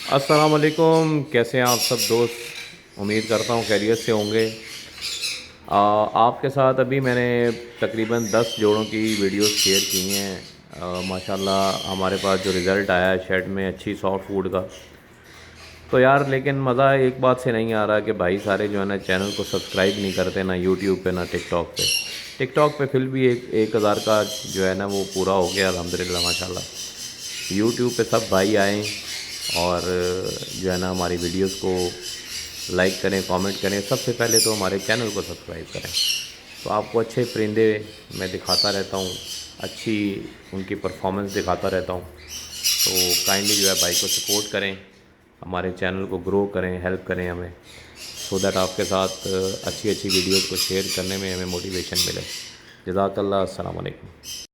अस्सलाम वालेकुम। कैसे हैं आप सब दोस्त? उम्मीद करता हूँ खैरियत से होंगे। आपके साथ अभी मैंने तकरीबन 10 जोड़ों की वीडियोस शेयर की हैं। माशाल्लाह हमारे पास जो रिज़ल्ट आया है शेड में अच्छी सॉफ्ट वुड का, तो यार लेकिन मज़ा एक बात से नहीं आ रहा कि भाई सारे जो है ना चैनल को सब्सक्राइब नहीं करते, ना यूट्यूब पे ना टिकटॉक पे। टिकटॉक पे फिर भी एक हज़ार का जो है ना वो पूरा हो गया अल्हम्दुलिल्लाह माशाल्लाह। यूट्यूब पे सब भाई आएँ और जो है ना हमारी वीडियोस को लाइक करें, कमेंट करें। सबसे पहले तो हमारे चैनल को सब्सक्राइब करें। तो आपको अच्छे परिंदे मैं दिखाता रहता हूँ, अच्छी उनकी परफॉर्मेंस दिखाता रहता हूँ। तो काइंडली जो है भाई को सपोर्ट करें, हमारे चैनल को ग्रो करें, हेल्प करें हमें, सो दैट आपके साथ अच्छी अच्छी वीडियोज़ को शेयर करने में हमें मोटिवेशन मिले। जज़ाकल्लाह। अस्सलाम वालेकुम।